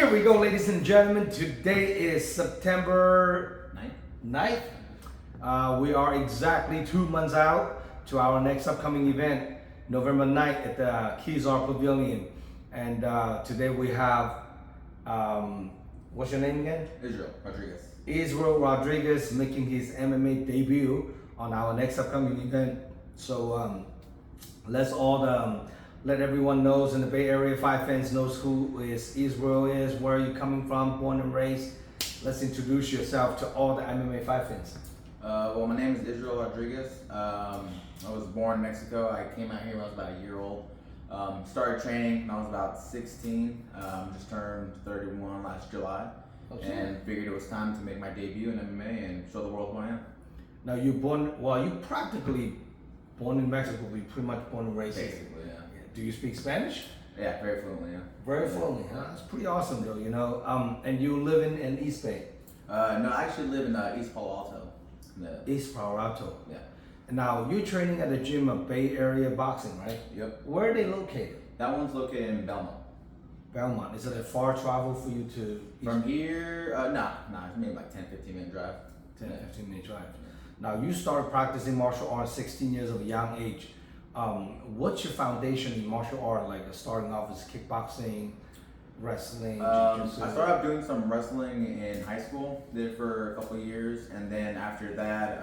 Here we go, ladies and gentlemen. Today is September 9th. We are exactly 2 months out to our next upcoming event, November 9th at the Kezar Pavilion. And today we have, what's your name again? Israel Rodriguez making his MMA debut on our next upcoming event. So let's all let everyone knows in the Bay Area, fight fans knows who Israel is, where are you coming from, born and raised. Let's introduce yourself to all the MMA fight fans. Well, my name is Israel Rodriguez. I was born in Mexico. I came out here when I was about a year old. Started training when I was about 16. Just turned 31 last July. And figured it was time to make my debut in MMA and show the world who I am. Now you practically born in Mexico, but you pretty much born and raised here. Basically, yeah. Do you speak Spanish? Yeah, very fluently, yeah. Very fluently, huh? That's pretty awesome though, you know. And you live in East Bay? No, I actually live in East Palo Alto. East Palo Alto. Yeah. And now you're training at a gym of Bay Area Boxing, right? Yep. Where are they located? That one's located in Belmont. Belmont. Is it a far travel for you to? From here, nah, it's maybe like 10-15 minute drive. 10-15 minute drive. Now you started practicing martial arts 16 years of a young age. What's your foundation in martial art? Like starting off as kickboxing, wrestling, jiu-jitsu? I started off doing some wrestling in high school. Did it for a couple of years, and then after that,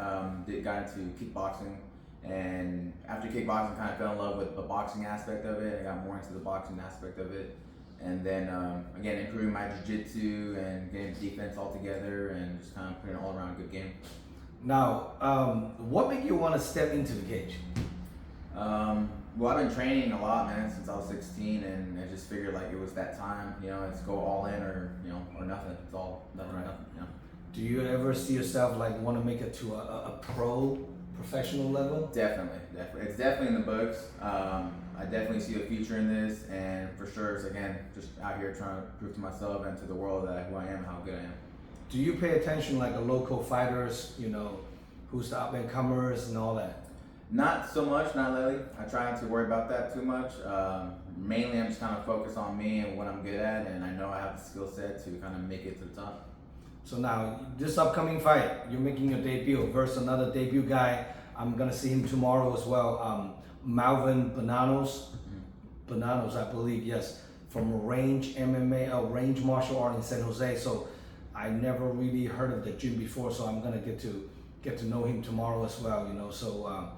got into kickboxing. And after kickboxing, kind of fell in love with the boxing aspect of it. I got more into the boxing aspect of it. And then again, improving my jiu-jitsu and getting defense all together and just kind of putting an all-around good game. Now, what made you want to step into the cage? Well, I've been training a lot, man, since I was 16, and I just figured like it was that time, you know, it's go all in or nothing. It's all nothing or nothing, you know. Do you ever see yourself like want to make it to a professional level? Definitely. It's definitely in the books. I definitely see a future in this, and for sure, it's again just out here trying to prove to myself and to the world that who I am, how good I am. Do you pay attention like the local fighters, you know, who's the up and comers and all that? Not so much, not lately. I try not to worry about that too much. Mainly, I'm just kind of focused on me and what I'm good at, and I know I have the skill set to kind of make it to the top. So now, this upcoming fight, you're making your debut versus another debut guy. I'm gonna see him tomorrow as well. Malvin Bananos, I believe, yes, from Range MMA, Range Martial Art in San Jose. So I never really heard of the gym before, so I'm gonna get to know him tomorrow as well. You know, so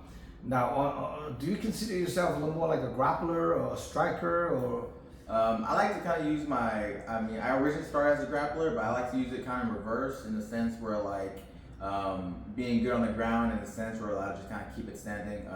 now, do you consider yourself a little more like a grappler or a striker, or? I like to kind of use I originally started as a grappler, but I like to use it kind of reverse in the sense where like being good on the ground in the sense where I just kind of keep it standing.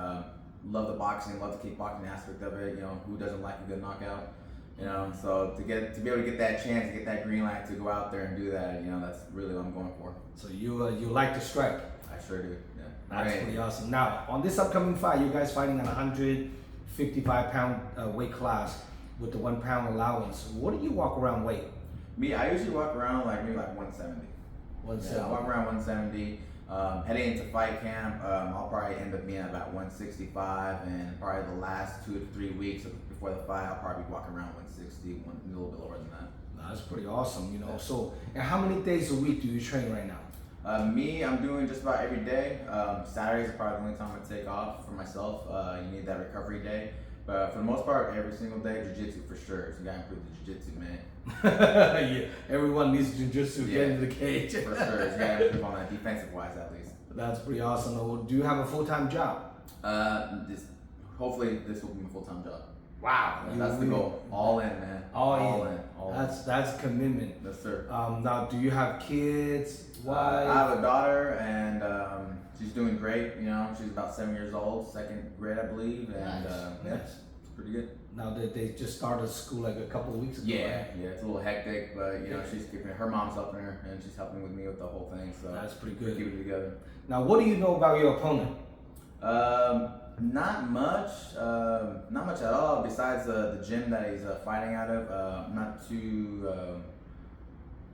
Love the boxing, love the kickboxing aspect of it. You know, who doesn't like a good knockout? You know, so to be able to get that chance, to get that green light to go out there and do that, you know, that's really what I'm going for. So you like to strike? I sure do. Yeah. That's pretty awesome. Now, on this upcoming fight, you guys fighting on a 155-pound weight class with the 1 pound allowance. What do you walk around weight? Me, I usually walk around maybe 170. 170. Yeah, I walk around 170. Heading into fight camp, I'll probably end up being at about 165, and probably the last 2 to 3 weeks before the fight, I'll probably be walking around 160, a little bit lower than that. No, that's pretty awesome, you know. Yeah. So, and how many days a week do you train right now? Me, I'm doing just about every day. Saturdays are probably the only time I take off for myself. You need that recovery day. But for the most part, every single day, jiu-jitsu for sure. So you gotta improve the jiu-jitsu, man. Yeah, everyone needs jiu-jitsu to get into the cage. For sure, you gotta improve on that defensive-wise at least. That's pretty awesome. Do you have a full-time job? Hopefully this will be a full-time job. Wow, that's the goal. All in, man. All in. That's commitment. Yes, sir. Now, do you have kids? Wife? I have a daughter, and she's doing great. You know, she's about 7 years old, second grade, I believe, and yeah, it's pretty good. Now they just started school like a couple of weeks ago. Yeah, right? yeah, it's a little hectic, but you know, she's keeping her mom's helping her, and she's helping with me with the whole thing. So that's pretty good. Keep it together. Now, what do you know about your opponent? Not much at all. Besides the gym that he's fighting out of, not too.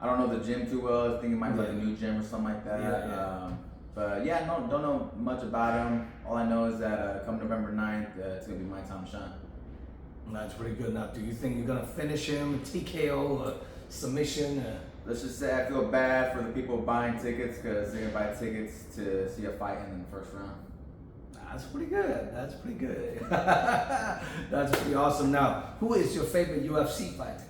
I don't know the gym too well. I think it might be like a new gym or something like that. Yeah. But yeah, don't know much about him. All I know is that come November 9th, it's gonna be my time to shine. That's pretty good. Now, do you think you're gonna finish him TKO or submission? Let's just say I feel bad for the people buying tickets because they're gonna buy tickets to see a fight in the first round. That's pretty good. That's pretty good. That's pretty awesome. Now, who is your favorite UFC fighter?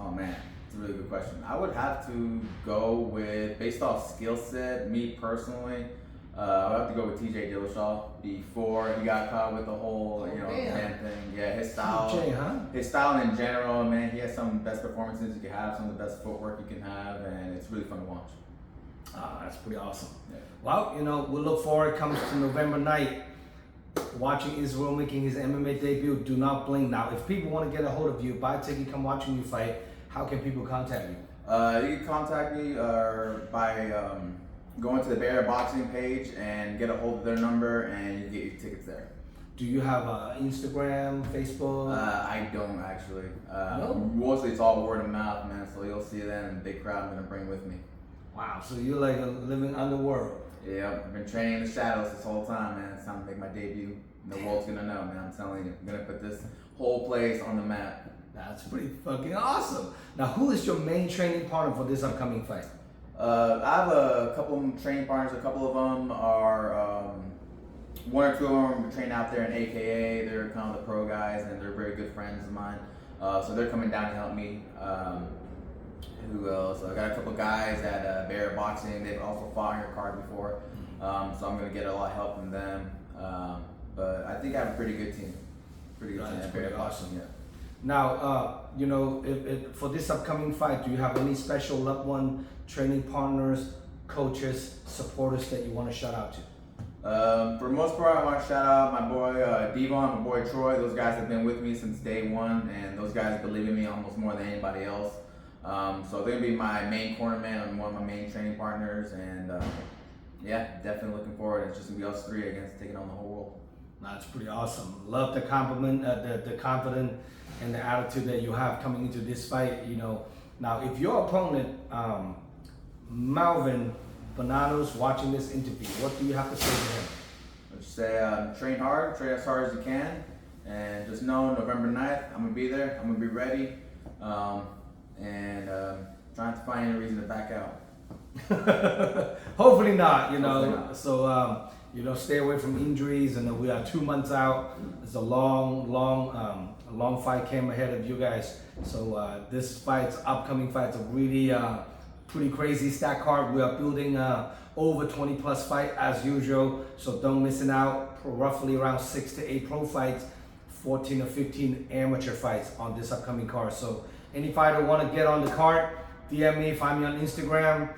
Oh man, it's a really good question. I would have to go with, based off skill set, me personally, I would have to go with TJ Dillashaw before he got caught with the whole, man thing. Yeah, his style. TJ, huh? His style in general, man, he has some of the best performances you can have, some of the best footwork you can have, and it's really fun to watch. That's pretty awesome. Yeah. Well, we'll look forward. Comes to November night. Watching Israel making his MMA debut. Do not blink. Now, if people want to get a hold of you, buy a ticket, come watching you fight, how can people contact you? You can contact me by going to the Bay Area Boxing page and get a hold of their number, and you can get your tickets there. Do you have Instagram, Facebook? I don't actually. No? Mostly it's all word of mouth, man. So you'll see that in the big crowd I'm gonna bring with me. Wow, so you're like a living underworld. Yeah, I've been training in the shadows this whole time, man. It's time to make my debut. The world's gonna know, man. I'm telling you, I'm gonna put this whole place on the map. That's pretty fucking awesome. Now, who is your main training partner for this upcoming fight? I have a couple of training partners. A couple of them are, one or two of them train out there in AKA. They're kind of the pro guys, and they're very good friends of mine. So they're coming down to help me. Who else? I got a couple guys at Bay Area Boxing. They've also fought on your card before. So I'm going to get a lot of help from them. But I think I have a pretty good team. Pretty good team at Bay Area Boxing, yeah. Now, if for this upcoming fight, do you have any special loved one, training partners, coaches, supporters that you want to shout out to? For the most part, I want to shout out my boy Devon, my boy Troy. Those guys have been with me since day one, and those guys believe in me almost more than anybody else. So they're gonna be my main cornerman and one of my main training partners, and yeah, definitely looking forward. It's just gonna be us three against taking on the whole world. That's pretty awesome. Love the compliment, the confidence, and the attitude that you have coming into this fight. Now if your opponent, Malvin Bananos, watching this interview, what do you have to say to him? Let's say train hard, train as hard as you can, and just know November 9th, I'm gonna be there. I'm gonna be ready. And trying to find any reason to back out. Hopefully not, Hopefully not. So, stay away from injuries, and we are 2 months out. It's a long fight came ahead of you guys. So this upcoming fights are really pretty crazy stack card. We are building over 20 plus fight as usual. So don't miss out. Roughly around 6 to 8 pro fights, 14 or 15 amateur fights on this upcoming card. So any fighter want to get on the card, DM me, find me on Instagram.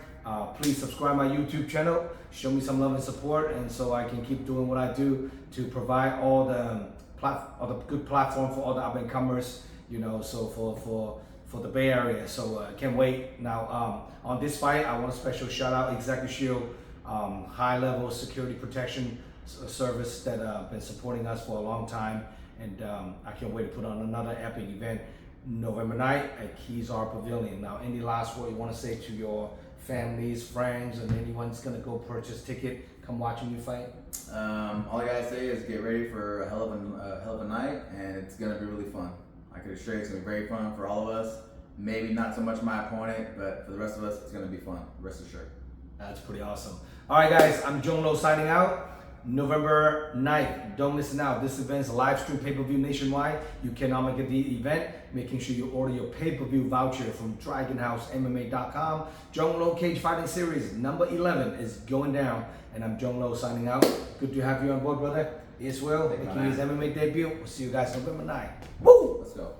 Please subscribe my YouTube channel. Show me some love and support, and so I can keep doing what I do to provide all the good platform for all the up and comers. So for the Bay Area. So can't wait. Now on this fight, I want a special shout out Executive Shield, high level security protection service that been supporting us for a long time, and I can't wait to put on another epic event November 9th at Keys R Pavilion. Now, any last word you want to say to your families, friends, and anyone's gonna go purchase ticket, come watching you fight? All I gotta say is get ready for a hell of a night, and it's gonna be really fun. I can assure you it's gonna be very fun for all of us. Maybe not so much my opponent, but for the rest of us, it's gonna be fun. Rest assured. That's pretty awesome. All right, guys, I'm Zhong Luo signing out. November 9th, don't miss it out. This event is a live stream pay-per-view nationwide. You cannot make it the event. Making sure you order your pay-per-view voucher from DragonHouseMMA.com. Zhong Luo Cage Fighting Series number 11 is going down, and I'm Zhong Luo signing out. Good to have you on board, brother. Israel making his MMA debut. We'll see you guys November 9th. Woo! Let's go.